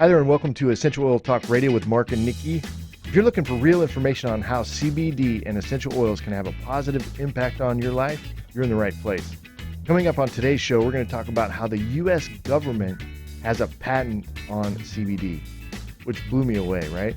Hi there, and welcome to Essential Oil Talk Radio with Marc and Nikki. If you're looking for real information on how CBD and essential oils can have a positive impact on your life, you're in the right place. Coming up on today's show, we're going to talk about how the U.S. government has a patent on CBD, which blew me away, right?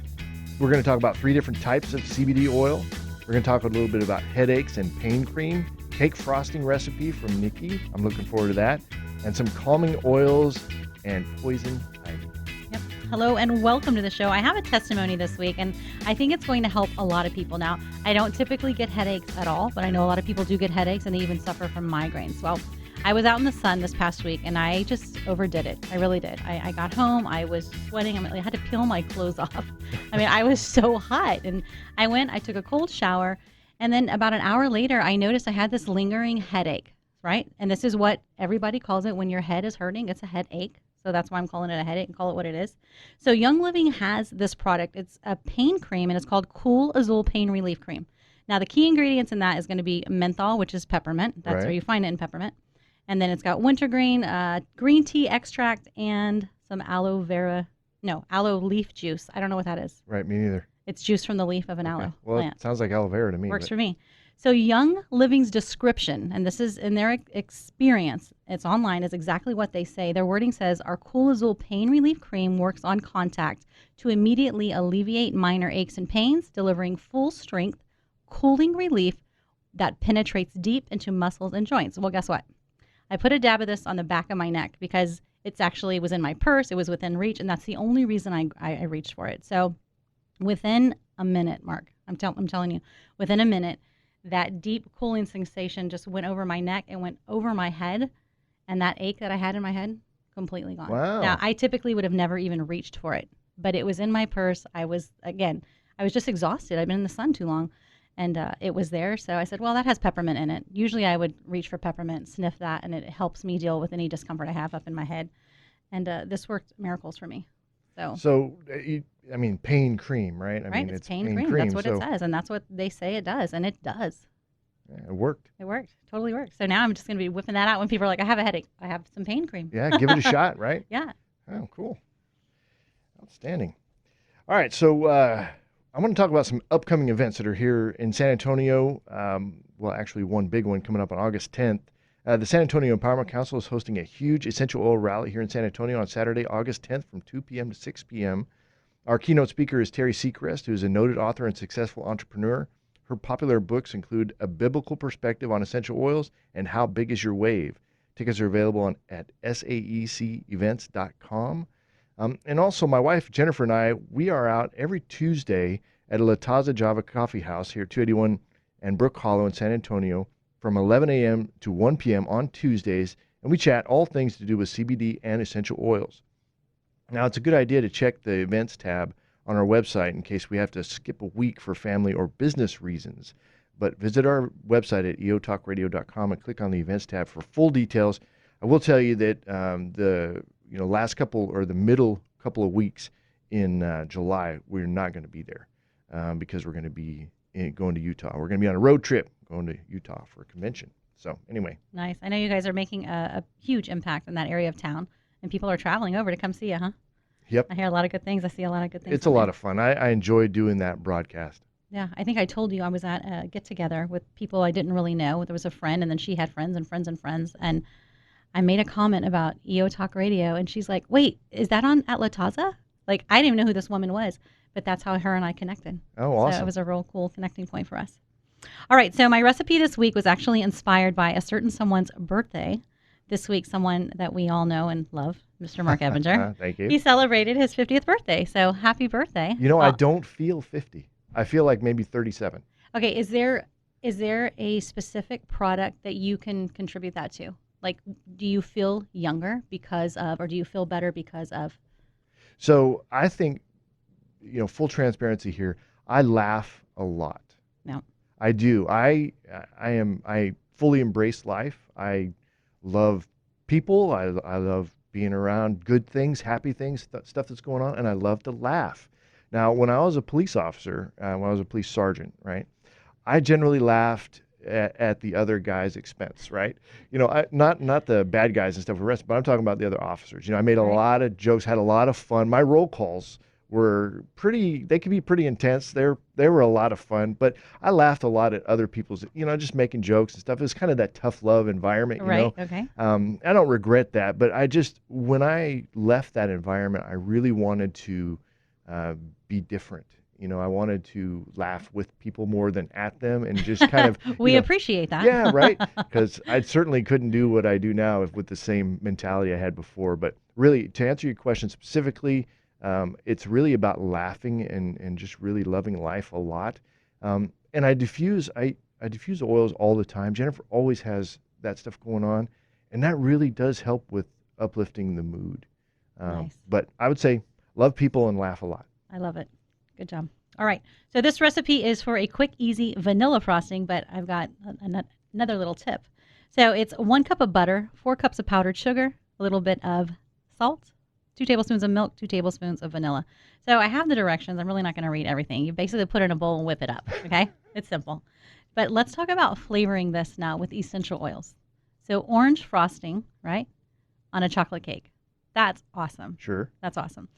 We're going to talk about 3 different types of CBD oil. We're going to talk a little bit about headaches and pain cream, cake frosting recipe from Nikki. I'm looking forward to that. And some calming oils and poison ivy. Yep. Hello and welcome to the show. I have a testimony this week, and I think it's going to help a lot of people. Now, I don't typically get headaches at all, but I know a lot of people do get headaches, and they even suffer from migraines. Well, I was out in the sun this past week, and I just overdid it. I really did. I got home. I was sweating. I had to peel my clothes off. I was so hot. And I took a cold shower, and then about an hour later, I noticed I had this lingering headache, right? And this is what everybody calls it when your head is hurting. It's a headache. So that's why I'm calling it a headache and call it what it is. So Young Living has this product. It's a pain cream, and it's called Cool Azul Pain Relief Cream. Now, the key ingredients in that is going to be menthol, which is peppermint. That's where you find it in peppermint. And then it's got wintergreen, green tea extract, and some aloe leaf juice. I don't know what that is. Right, me neither. It's juice from the leaf of an aloe plant. It sounds like aloe vera to me. Works for me. So Young Living's description, and this is in their experience, it's online, is exactly what they say. Their wording says, our Cool Azul Pain Relief Cream works on contact to immediately alleviate minor aches and pains, delivering full strength, cooling relief that penetrates deep into muscles and joints. Well, guess what? I put a dab of this on the back of my neck because it's actually was in my purse. It was within reach, and that's the only reason I reached for it. So within a minute, Mark, I'm telling you, within a minute, that deep cooling sensation just went over my neck and went over my head, and that ache that I had in my head, completely gone. Wow. Now, I typically would have never even reached for it, but it was in my purse. I was just exhausted. I'd been in the sun too long, and it was there. So I said, well, that has peppermint in it. Usually I would reach for peppermint, sniff that, and it helps me deal with any discomfort I have up in my head. And this worked miracles for me. Pain cream, right? It's pain cream. That's what it says, and that's what they say it does, and it does. Yeah, it worked. It worked. Totally worked. So now I'm just going to be whipping that out when people are like, I have a headache. I have some pain cream. Yeah, give it a shot, right? Yeah. Oh, cool. Outstanding. All right, so I'm going to talk about some upcoming events that are here in San Antonio. Actually, one big one coming up on August 10th. The San Antonio Empowerment Council is hosting a huge essential oil rally here in San Antonio on Saturday, August 10th from 2 p.m. to 6 p.m. Our keynote speaker is Terry Seacrest, who is a noted author and successful entrepreneur. Her popular books include A Biblical Perspective on Essential Oils and How Big Is Your Wave. Tickets are available at saecevents.com. And also, my wife, Jennifer, and I, we are out every Tuesday at a La Taza Java Coffee House here at 281 and Brook Hollow in San Antonio from 11 a.m. to 1 p.m. on Tuesdays, and we chat all things to do with CBD and essential oils. Now, it's a good idea to check the events tab on our website in case we have to skip a week for family or business reasons. But visit our website at eotalkradio.com and click on the events tab for full details. I will tell you that the middle couple of weeks in July, we're not going to be there because we're going to be going to Utah. We're going to be on a road trip going to Utah for a convention. So anyway. Nice. I know you guys are making a huge impact in that area of town, and people are traveling over to come see you, huh? Yep. I hear a lot of good things. I see a lot of good things. It's a lot of fun. I enjoy doing that broadcast. Yeah. I think I told you I was at a get-together with people I didn't really know. There was a friend, and then she had friends and friends and friends, and I made a comment about EO Talk Radio, and she's like, wait, is that on at La Taza? Like, I didn't even know who this woman was, but that's how her and I connected. Oh, awesome. So it was a real cool connecting point for us. All right, so my recipe this week was actually inspired by a certain someone's birthday. This week, someone that we all know and love, Mr. Marc Ebinger. Thank you. He celebrated his 50th birthday, so happy birthday. I don't feel 50. I feel like maybe 37. Okay, is there a specific product that you can contribute that to? Like, do you feel younger because of, or do you feel better because of? So I think, full transparency here, I laugh a lot. No. I do. I fully embrace life. I love people. I love being around good things, happy things, stuff that's going on, and I love to laugh. Now, when I was a police officer, when I was a police sergeant, right, I generally laughed at the other guy's expense, right? Not the bad guys and stuff arrested, but I'm talking about the other officers. I made a Right. lot of jokes, had a lot of fun. My roll calls were pretty, they could be pretty intense. They were a lot of fun, but I laughed a lot at other people's, just making jokes and stuff. It was kind of that tough love environment, Right. Okay. I don't regret that, but when I left that environment, I really wanted to be different. I wanted to laugh with people more than at them and just kind of, We appreciate that. yeah, right. Because I certainly couldn't do what I do now with the same mentality I had before. But really, to answer your question specifically, it's really about laughing and just really loving life a lot. And I diffuse oils all the time. Jennifer always has that stuff going on, and that really does help with uplifting the mood. Nice. But I would say love people and laugh a lot. I love it. Good job. All right. So this recipe is for a quick, easy vanilla frosting, but I've got another little tip. So it's 1 cup of butter, 4 cups of powdered sugar, a little bit of salt, 2 tablespoons of milk, 2 tablespoons of vanilla. So I have the directions. I'm really not going to read everything. You basically put it in a bowl and whip it up. Okay. It's simple. But let's talk about flavoring this now with essential oils. So orange frosting, right, on a chocolate cake. That's awesome. Sure. That's awesome.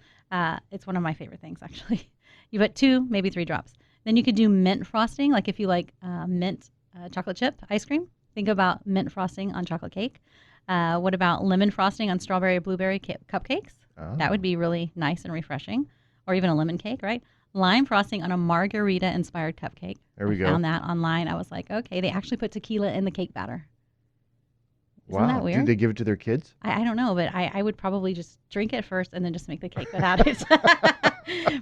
It's one of my favorite things, actually. You put 2, maybe 3 drops. Then you could do mint frosting, like if you like mint chocolate chip ice cream. Think about mint frosting on chocolate cake. What about lemon frosting on strawberry or blueberry cupcakes? Oh. That would be really nice and refreshing. Or even a lemon cake, right? Lime frosting on a margarita-inspired cupcake. There we go. I found that online. I was like, okay, they actually put tequila in the cake batter. Isn't Wow. that weird? Do they give it to their kids? I don't know, but I would probably just drink it first and then just make the cake without it.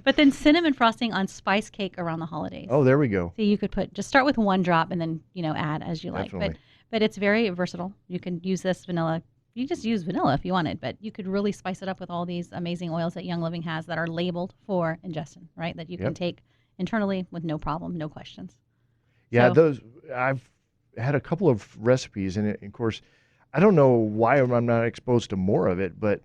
But then cinnamon frosting on spice cake around the holidays. Oh, there we go. So you could just start with 1 drop and then, add as you like. Definitely. But it's very versatile. You can use this vanilla. You just use vanilla if you wanted, but you could really spice it up with all these amazing oils that Young Living has that are labeled for ingestion, right? That you can take internally with no problem, no questions. Yeah, So- I've had a couple of recipes, and of course, I don't know why I'm not exposed to more of it, but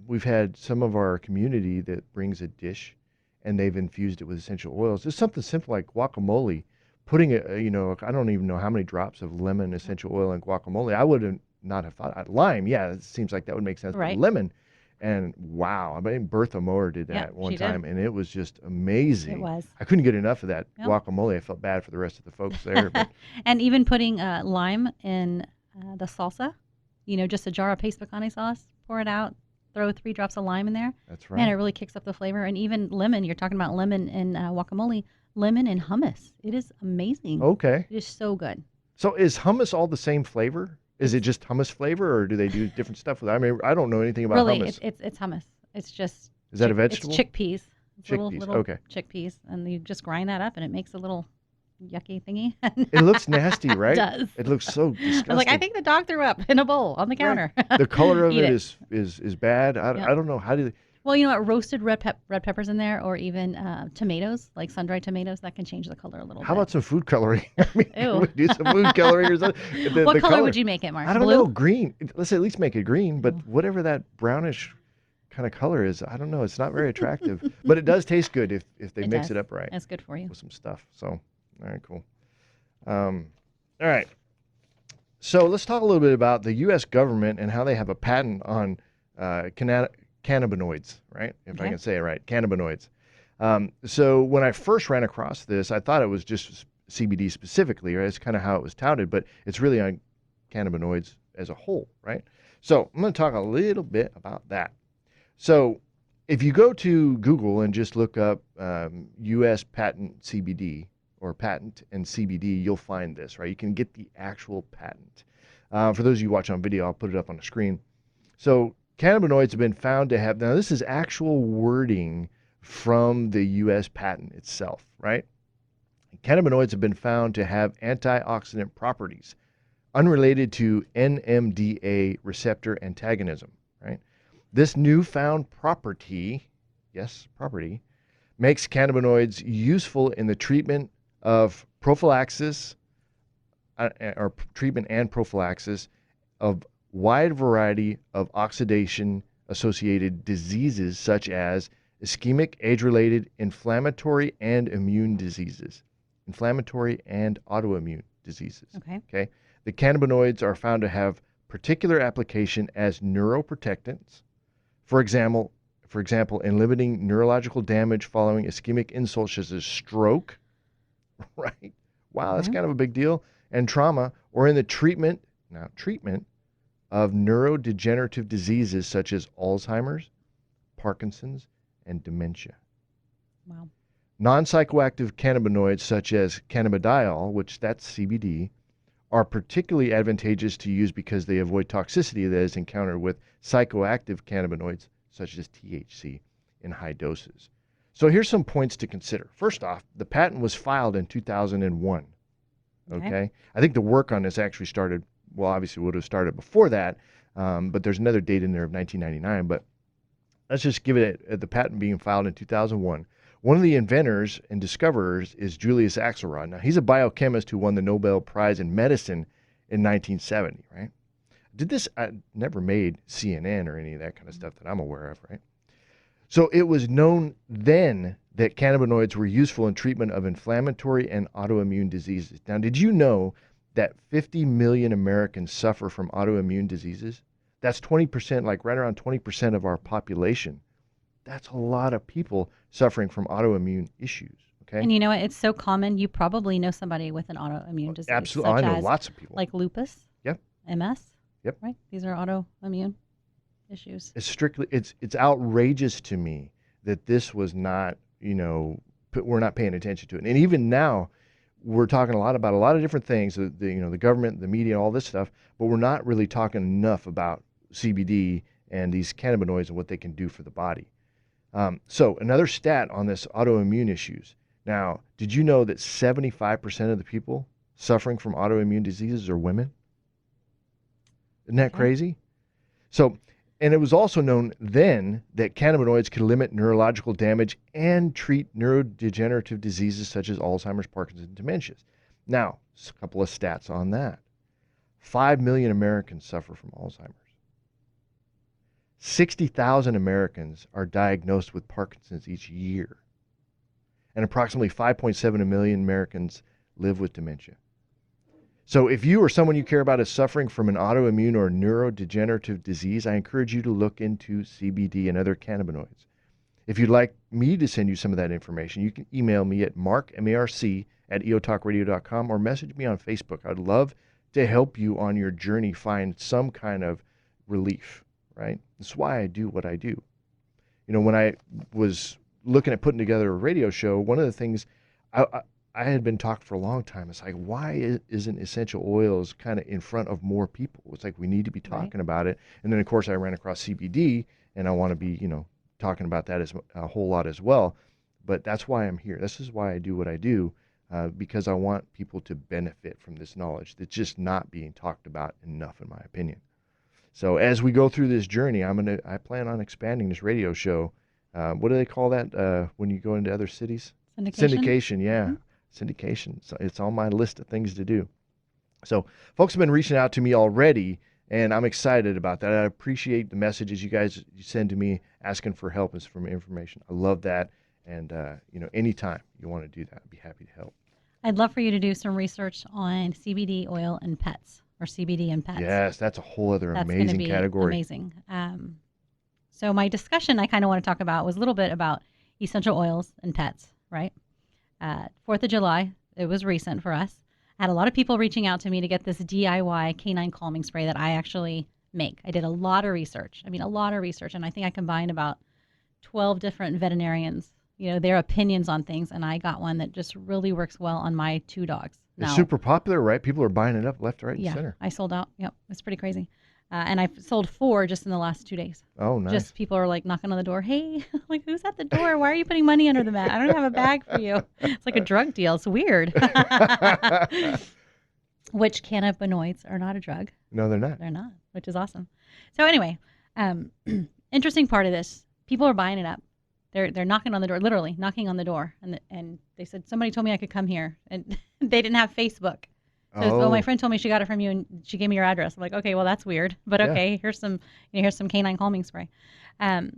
we've had some of our community that brings a dish, and they've infused it with essential oils. It's something simple like guacamole. Putting I don't even know how many drops of lemon essential oil in guacamole. I would not have thought lime. Yeah, it seems like that would make sense. But Right. lemon, and wow, I mean Bertha Moore did that one she did. time, and it was just amazing. It was. I couldn't get enough of that Yep. guacamole. I felt bad for the rest of the folks there. But And even putting lime in the salsa, just a jar of paste picante sauce, pour it out, throw 3 drops of lime in there. that's right. Man, it really kicks up the flavor. And even lemon, you're talking about lemon in guacamole, lemon and hummus. It is amazing. Okay. It is so good. So is hummus all the same flavor? Is it just hummus flavor, or do they do different stuff with it? I mean, I don't know anything about Really, hummus. it's hummus. It's just Is that a vegetable? It's chickpeas. It's Chickpeas, little okay. chickpeas, and you just grind that up, and it makes a little yucky thingy. It looks nasty, right? It does. It looks so disgusting. I was like, I think the dog threw up in a bowl on the counter. the color of Eat it is bad. I don't know how do they, Well, you know what? Roasted red peppers in there, or even tomatoes, like sun-dried tomatoes, that can change the color a little how bit. about some food coloring? I mean, Ew. we do some food coloring or something. What color would you make it, Marc? I don't Blue? know. Green. Let's at least make it green, but whatever that brownish kind of color is, I don't know. It's not very attractive, but it does taste good if they mix does. it up right It's good for you. with some stuff. So, all right, cool. All right. So let's talk a little bit about the U.S. government and how they have a patent on cannabinoids, right? If I Okay. can say it right, cannabinoids. So when I first ran across this, I thought it was just CBD specifically, right? It's kind of how it was touted, but it's really on cannabinoids as a whole, right? So I'm going to talk a little bit about that. So if you go to Google and just look up U.S. patent CBD or patent and CBD, you'll find this, right? You can get the actual patent. For those of you watching on video, I'll put it up on the screen. So cannabinoids have been found to have, now this is actual wording from the U.S. patent itself, right? Cannabinoids have been found to have antioxidant properties unrelated to NMDA receptor antagonism, right? This newfound property, yes, property, makes cannabinoids useful in the treatment of prophylaxis or treatment and prophylaxis of wide variety of oxidation-associated diseases such as ischemic, age-related, inflammatory, and immune diseases. Inflammatory and autoimmune diseases. Okay. Okay. The cannabinoids are found to have particular application as neuroprotectants. For example, in limiting neurological damage following ischemic insults such as stroke, right? Wow, that's Okay. kind of a big deal. And trauma, or in the treatment of neurodegenerative diseases such as Alzheimer's, Parkinson's, and dementia. Wow. Non-psychoactive cannabinoids such as cannabidiol, which that's CBD, are particularly advantageous to use because they avoid toxicity that is encountered with psychoactive cannabinoids such as THC in high doses. So here's some points to consider. First off, the patent was filed in 2001. Okay. Okay. I think the work on this actually started, well, obviously would have started before that, but there's another date in there of 1999. But let's just give it the patent being filed in 2001. One of the inventors and discoverers is Julius Axelrod. Now, he's a biochemist who won the Nobel Prize in Medicine in 1970, right? I never made CNN or any of that kind of stuff that I'm aware of, right? So it was known then that cannabinoids were useful in treatment of inflammatory and autoimmune diseases. Now, did you know that 50 million Americans suffer from autoimmune diseases? That's 20%, like right around 20% of our population. That's a lot of people suffering from autoimmune issues, okay? And you know what? It's so common. You probably know somebody with an autoimmune disease, Absolutely. I such know as lots of people. like lupus, Yep. MS. Yep. Right? These are autoimmune issues. It's outrageous to me that this was not, we're not paying attention to it. And even now, we're talking a lot about a lot of different things, the government, the media, all this stuff, but we're not really talking enough about CBD and these cannabinoids and what they can do for the body. So another stat on this autoimmune issues. Now, did you know that 75% of the people suffering from autoimmune diseases are women? Isn't that Okay. crazy? So, and it was also known then that cannabinoids can limit neurological damage and treat neurodegenerative diseases such as Alzheimer's, Parkinson's, and dementias. Now, a couple of stats on that. 5 million Americans suffer from Alzheimer's. 60,000 Americans are diagnosed with Parkinson's each year. And approximately 5.7 million Americans live with dementia. So if you or someone you care about is suffering from an autoimmune or neurodegenerative disease, I encourage you to look into CBD and other cannabinoids. If you'd like me to send you some of that information, you can email me at marc, M-A-R-C, at eotalkradio.com or message me on Facebook. I'd love to help you on your journey find some kind of relief, right? That's why I do what I do. When I was looking at putting together a radio show, one of the things I had been talking for a long time. It's like, why isn't essential oils kind of in front of more people? It's like we need to be talking about it. And then, of course, I ran across CBD, and I want to be, talking about that as a whole lot as well. But that's why I'm here. This is why I do what I do, because I want people to benefit from this knowledge that's just not being talked about enough, in my opinion. So as we go through this journey, I plan on expanding this radio show. What do they call that when you go into other cities? Syndication, yeah. Mm-hmm. Syndication. So it's on my list of things to do. So folks have been reaching out to me already, and I'm excited about that. I appreciate the messages you guys send to me asking for help and for information. I love that. And, anytime you want to do that, I'd be happy to help. I'd love for you to do some research on CBD oil and pets, or CBD and pets. Yes, that's a whole other That's amazing be category. Amazing. So my discussion I kind of want to talk about was a little bit about essential oils and pets, right? 4th of July, it was recent for us. I had a lot of people reaching out to me to get this DIY canine calming spray that I actually make. I did a lot of research. And I think I combined about 12 different veterinarians, their opinions on things, and I got one that just really works well on my 2 dogs. It's super popular, right? People are buying it up left, right, and center. I sold out. Yep, it's pretty crazy. And I've sold 4 just in the last 2 days. Oh, nice. Just people are like knocking on the door. Hey, like, who's at the door? Why are you putting money under the mat? I don't have a bag for you. It's like a drug deal. It's weird. Which cannabinoids are not a drug. No, they're not. They're not, which is awesome. So anyway, interesting part of this, people are buying it up. They're knocking on the door, literally knocking on the door. And they said, somebody told me I could come here. And they didn't have Facebook. So my friend told me she got it from you, and she gave me your address. I'm like, okay, well, that's weird, but okay, here's some canine calming spray. 3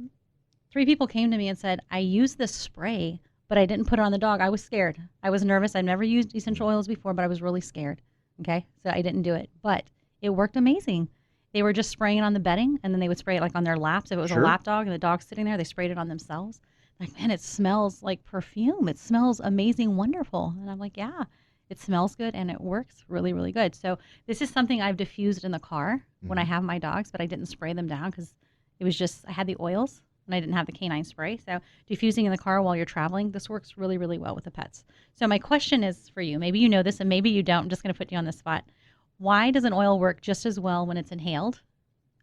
people came to me and said, I used this spray, but I didn't put it on the dog. I was scared. I was nervous. I've never used essential oils before, but I was really scared. Okay. So I didn't do it, but it worked amazing. They were just spraying it on the bedding, and then they would spray it like on their laps. If it was a Sure. lap dog and the dog's sitting there, they sprayed it on themselves. Like, man, it smells like perfume. It smells amazing, wonderful. And I'm like, yeah, it smells good and it works really, really good. So this is something I've diffused in the car when I Hmm. have my dogs, but I didn't spray them down because it was just, I had the oils and I didn't have the canine spray. So diffusing in the car while you're traveling, this works really, really well with the pets. So my question is for you. Maybe you know this and maybe you don't. I'm just going to put you on the spot. Why does an oil work just as well when it's inhaled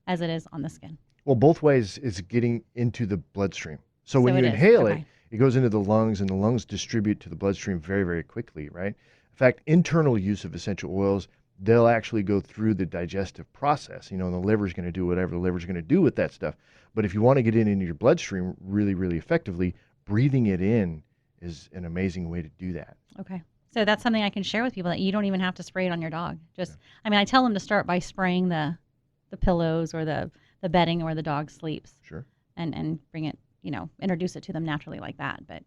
as it is on the skin? Well, both ways is getting into the bloodstream. So when So you it is. inhale it, Okay. it goes into the lungs, and the lungs distribute to the bloodstream very, very quickly, right? In fact, internal use of essential oils, they'll actually go through the digestive process. And the liver's going to do whatever the liver's going to do with that stuff. But if you want to get it into your bloodstream really, really effectively, breathing it in is an amazing way to do that. Okay. So that's something I can share with people that you don't even have to spray it on your dog. Yeah, Just, I mean, I tell them to start by spraying the pillows or the bedding where the dog sleeps, sure. and bring it, introduce it to them naturally like that. But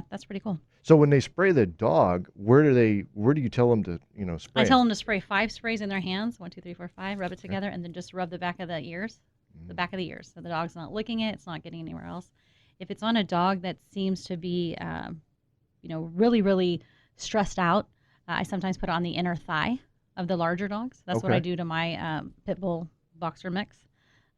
that's pretty cool. So when they spray the dog, where do you tell them to, I spray tell them? them to spray 5 sprays in their hands, 1, 2, 3, 4, 5, rub it Okay. together, and then just rub the back of the ears, the Mm. back of the ears. So the dog's not licking it, it's not getting anywhere else. If it's on a dog that seems to be, really, really stressed out, I sometimes put it on the inner thigh of the larger dogs. That's what I Okay. do to my pit bull boxer mix,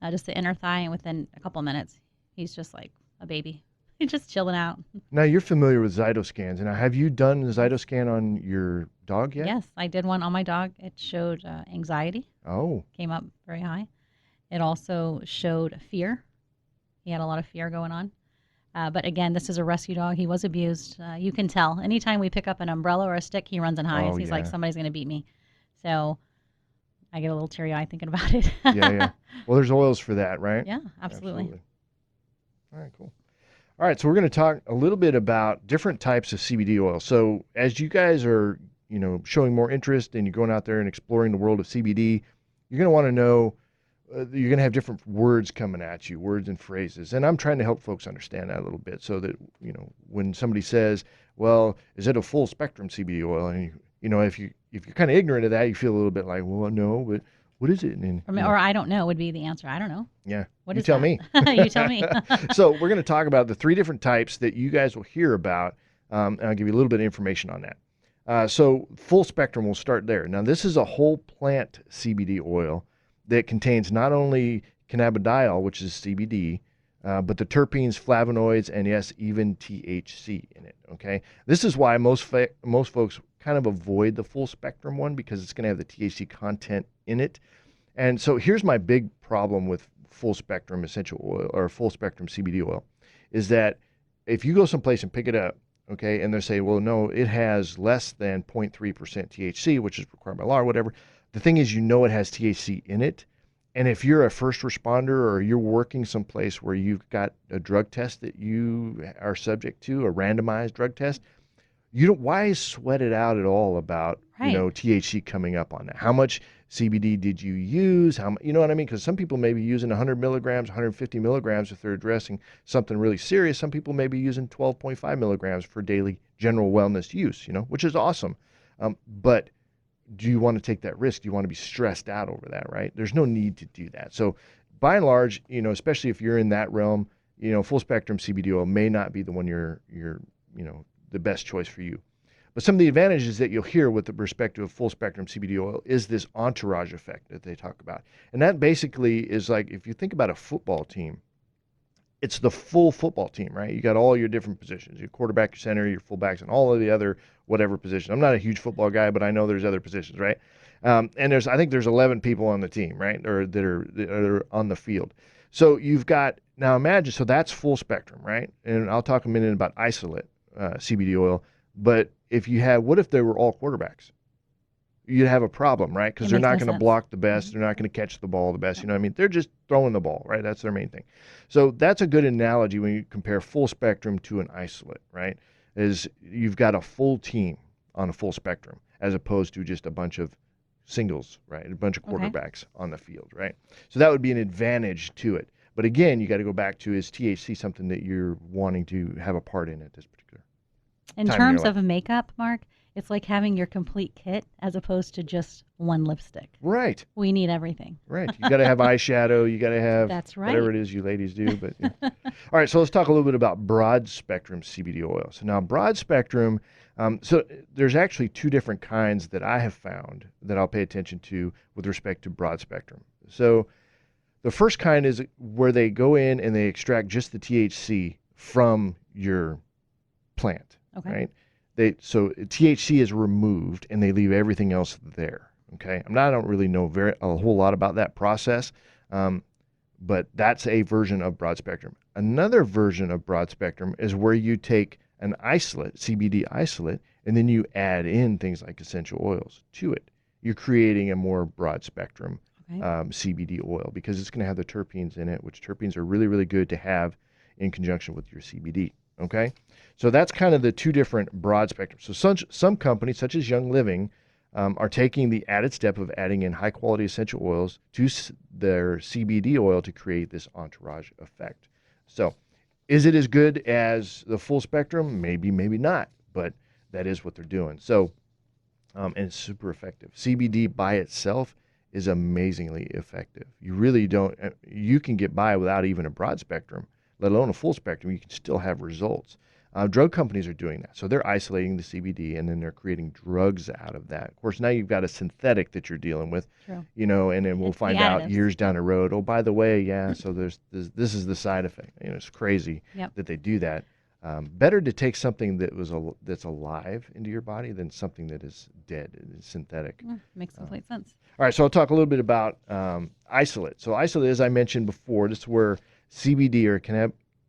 just the inner thigh, and within a couple minutes, he's just like a baby. He's just chilling out. Now you're familiar with Zytoscans. Now, have you done the Yes. Zytoscan on your dog yet? Yes, I did one on my dog. It showed anxiety, Oh, came up very high. It also showed fear. He had a lot of fear going on. But again, this is a rescue dog. He was abused. You can tell. Anytime we pick up an umbrella or a stick, he runs and hides. oh He's like, yeah, somebody's going to beat me. So I get a little teary eyed thinking about it. yeah, yeah. Well, there's oils for that, right? Yeah, absolutely. Absolutely. All right, cool. All right, so we're going to talk a little bit about different types of CBD oil. So as you guys are, showing more interest and you're going out there and exploring the world of CBD, you're going to want to know. You're going to have different words coming at you, words and phrases, and I'm trying to help folks understand that a little bit, so that when somebody says, "Well, is it a full spectrum CBD oil?" and if you're kind of ignorant of that, you feel a little bit like, "Well, no, but what is it?" And Or I don't know would be the answer. I don't know. yeah, What you is tell that? me. You tell me. So we're going to talk about the three different types that you guys will hear about, and I'll give you a little bit of information on that. So full spectrum, we'll start there. Now, this is a whole plant CBD oil that contains not only cannabidiol, which is CBD, but the terpenes, flavonoids, and yes, even THC in it. Okay, this is why most folks kind of avoid the full spectrum one, because it's going to have the THC content in it. And so here's my big problem with full spectrum essential oil or full spectrum CBD oil is that if you go someplace and pick it up, okay, and they say, well, no, it has less than 0.3% THC, which is required by law or whatever. The thing is, it has THC in it. And if you're a first responder or you're working someplace where you've got a drug test that you are subject to, a randomized drug test, you don't why sweat it out at all about Right. THC coming up on that? How much CBD did you use? You know what I mean? Because some people may be using 100 milligrams, 150 milligrams if they're addressing something really serious. Some people may be using 12.5 milligrams for daily general wellness use. Which is awesome. But do you want to take that risk? Do you want to be stressed out over that? Right? There's no need to do that. So by and large, especially if you're in that realm, full spectrum CBD oil may not be the one you're the best choice for you. But some of the advantages that you'll hear with the perspective of full spectrum CBD oil is this entourage effect that they talk about. And that basically is like if you think about a football team, it's the full football team, right? You got all your different positions, your quarterback, your center, your fullbacks, and all of the other whatever positions. I'm not a huge football guy, but I know there's other positions, right? And I think there's 11 people on the team, right, or that are on the field. So you've got now imagine so that's full spectrum, right? And I'll talk a minute about isolate CBD oil. But what if they were all quarterbacks? You'd have a problem, right? Because It they're makes not no going to sense. block the best. Mhm. They're not going to catch the ball the best. You know what I mean? They're just throwing the ball, right? That's their main thing. So that's a good analogy when you compare full spectrum to an isolate, right? Is you've got a full team on a full spectrum as opposed to just a bunch of singles, right? A bunch of Okay. quarterbacks on the field, right? So that would be an advantage to it. But again, you got to go back to is THC something that you're wanting to have a part in at this particular In time in your terms life? of makeup, Mark, It's like having your complete kit as opposed to just one lipstick. Right. We need everything. Right. You got to have eyeshadow. You got to have That's whatever right. it is you ladies do. But yeah. All right. So let's talk a little bit about broad spectrum CBD oil. So now broad spectrum. So there's actually two different kinds that I have found that I'll pay attention to with respect to broad spectrum. So the first kind is where they go in and they extract just the THC from your plant. Okay. Right. So THC is removed and they leave everything else there. Okay, I don't really know a whole lot about that process, but that's a version of broad spectrum. Another version of broad spectrum is where you take an isolate, CBD isolate, and then you add in things like essential oils to it. You're creating a more broad spectrum Okay. CBD oil because it's going to have the terpenes in it, which terpenes are really, really good to have in conjunction with your CBD. Okay, so that's kind of the two different broad spectrums. So some companies, such as Young Living, are taking the added step of adding in high quality essential oils to their CBD oil to create this entourage effect. So, is it as good as the full spectrum? Maybe, maybe not, but that is what they're doing. So, and it's super effective. CBD by itself is amazingly effective. You really don't, you can get by without even a broad spectrum, let alone a full spectrum. You can still have results. Drug companies are doing that. So they're isolating the CBD and then they're creating drugs out of that. Of course, now you've got a synthetic that you're dealing with, True. and then we'll It's the find out additives. years down the road, oh, by the way, yeah, so this is the side effect. It's crazy Yep. that they do that. Better to take something that's alive into your body than something that is dead and is synthetic. Makes complete sense. All right, so I'll talk a little bit about isolate. So isolate, as I mentioned before, this is where CBD or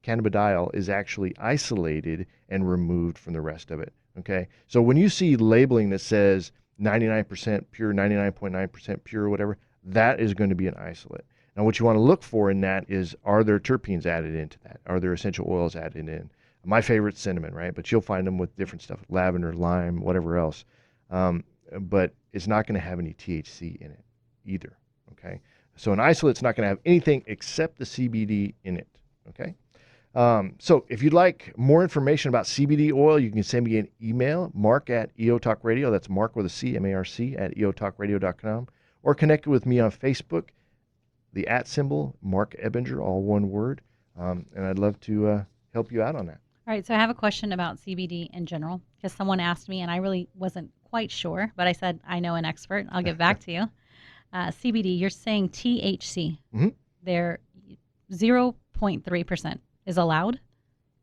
cannabidiol is actually isolated and removed from the rest of it. Okay, so when you see labeling that says 99% pure, 99.9% pure, or whatever, that is going to be an isolate. Now, what you want to look for in that is, are there terpenes added into that? Are there essential oils added in? My favorite, cinnamon, right? But you'll find them with different stuff, lavender, lime, whatever else. But it's not going to have any THC in it either. Okay, so an isolate's not going to have anything except the CBD in it. Okay. So if you'd like more information about CBD oil, you can send me an email, Marc at EOTalkRadio. That's Marc with a C, M-A-R-C, at EOTalkRadio.com. Or connect with me on Facebook, the @ Marc Ebinger, all one word. And I'd love to help you out on that. All right, so I have a question about CBD in general because someone asked me and I really wasn't quite sure, but I said, I know an expert. I'll get back to you. CBD, you're saying THC. Mm-hmm. They're 0.3% is allowed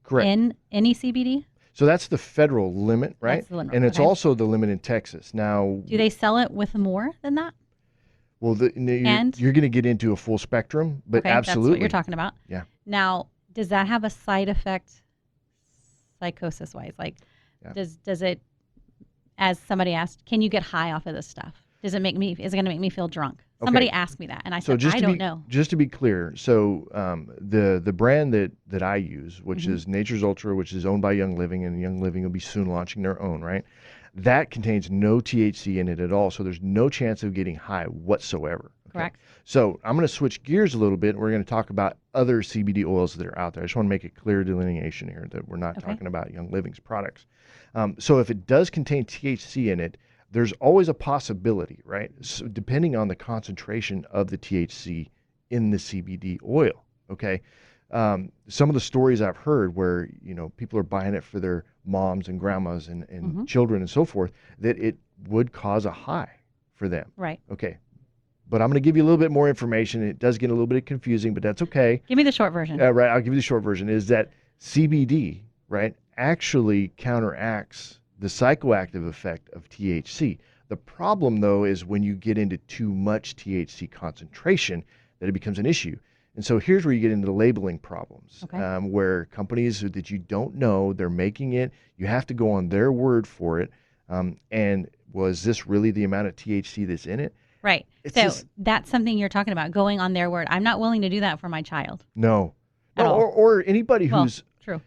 Correct. in any CBD? So that's the federal limit, right? That's the limit, And it's okay. also the limit in Texas. Now, Do they sell it with more than that? well, And? you're going to get into a full spectrum, but Okay, absolutely. that's what you're talking about. Yeah. Now, does that have a side effect psychosis-wise? Like, Yeah. does it, as somebody asked, can you get high off of this stuff? Is it going to make me feel drunk? Somebody Okay. asked me that, and I So said, I don't know. just to be clear, so the brand that I use, which Mhm. is Nature's Ultra, which is owned by Young Living, and Young Living will be soon launching their own, right? That contains no THC in it at all, so there's no chance of getting high whatsoever. Okay? Correct. So I'm going to switch gears a little bit. And we're going to talk about other CBD oils that are out there. I just want to make a clear delineation here that we're not Okay. talking about Young Living's products. So if it does contain THC in it, there's always a possibility, right? So depending on the concentration of the THC in the CBD oil. Okay. Some of the stories I've heard where, people are buying it for their moms and grandmas and Mhm. children and so forth, that it would cause a high for them. Right. Okay. But I'm going to give you a little bit more information. It does get a little bit confusing, but that's okay. Give me the short version. Right. I'll give you the short version is that CBD, right, actually counteracts the psychoactive effect of THC. The problem, though, is when you get into too much THC concentration that it becomes an issue. And so here's where you get into the labeling problems, Okay. where companies that you don't know, they're making it, you have to go on their word for it. And was this really the amount of THC that's in it? Right. It's So just- that's something you're talking about, going on their word. I'm not willing to do that for my child. No. At all. Or anybody Well, who's true.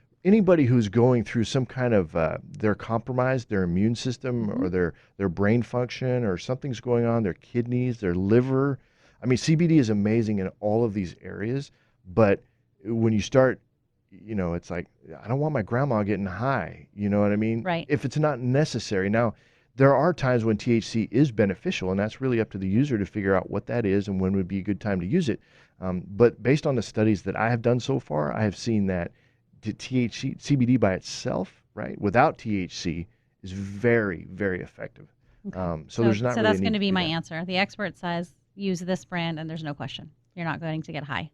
going through some kind of they're compromised, their immune system Mm-hmm. or their brain function or something's going on, their kidneys, their liver. I mean, CBD is amazing in all of these areas, but when you start, it's like, I don't want my grandma getting high. You know what I mean? Right. If it's not necessary. Now, there are times when THC is beneficial, and that's really up to the user to figure out what that is and when would be a good time to use it. But based on the studies that I have done so far, I have seen that the THC, CBD by itself, right, without THC, is very, very effective. Okay. So there's not so really a that's need going to to be do my that. answer. The expert says use this brand, and there's no question. You're not going to get high.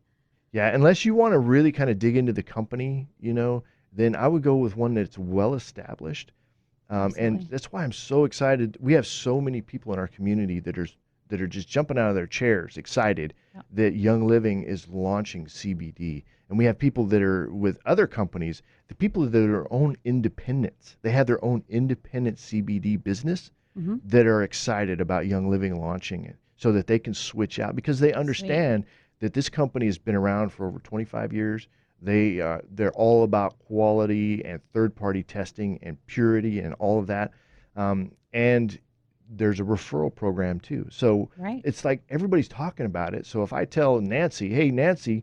Yeah, unless you want to really kind of dig into the company, then I would go with one that's well established. And Absolutely. that's why I'm so excited. We have so many people in our community that are just jumping out of their chairs, excited Yep. that Young Living is launching CBD. And we have people that are with other companies, the people that are own independents. They have their own independent CBD business Mm-hmm. that are excited about Young Living launching it so that they can switch out because they Sweet. understand that this company has been around for over 25 years. They're all about quality and third-party testing and purity and all of that. And there's a referral program too. So Right. it's like everybody's talking about it. So if I tell Nancy, hey, Nancy's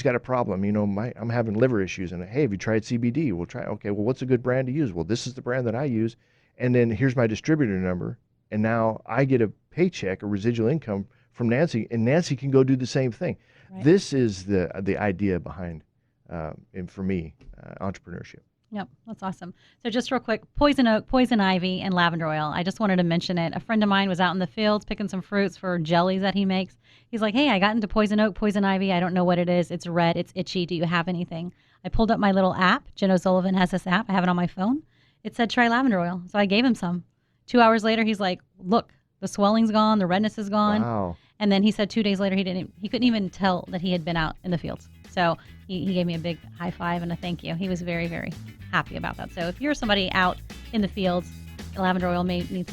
got a problem, I'm having liver issues, and hey, have you tried CBD? We'll try. Okay, well, what's a good brand to use? Well, this is the brand that I use, and then here's my distributor number, and now I get a paycheck, a residual income from Nancy, and Nancy can go do the same thing. Right. This is the idea behind, and for me, entrepreneurship. Yep, that's awesome. So just real quick, poison oak, poison ivy, and lavender oil. I just wanted to mention it. A friend of mine was out in the fields picking some fruits for jellies that he makes. He's like, hey, I got into poison oak, poison ivy. I don't know what it is. It's red. It's itchy. Do you have anything? I pulled up my little app. Jen O'Sullivan has this app. I have it on my phone. It said try lavender oil. So I gave him some. 2 hours later, he's like, look, the swelling's gone. The redness is gone. Wow. And then he said 2 days later, he couldn't even tell that he had been out in the fields. So he gave me a big high five and a thank you. He was very, very happy about that. So if you're somebody out in the fields, lavender oil may be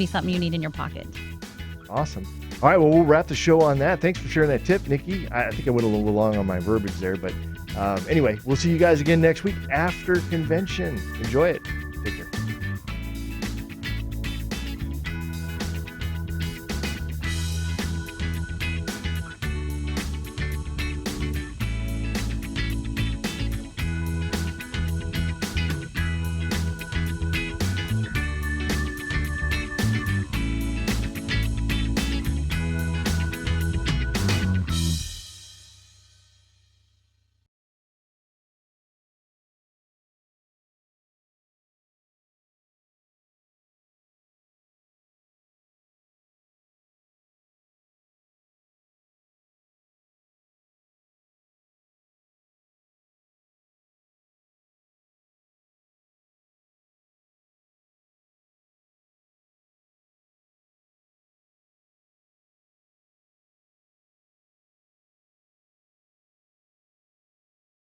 something you need in your pocket. Awesome. All right, well, we'll wrap the show on that. Thanks for sharing that tip, Nikki. I think I went a little long on my verbiage there, but anyway, we'll see you guys again next week after convention. Enjoy it. Take care.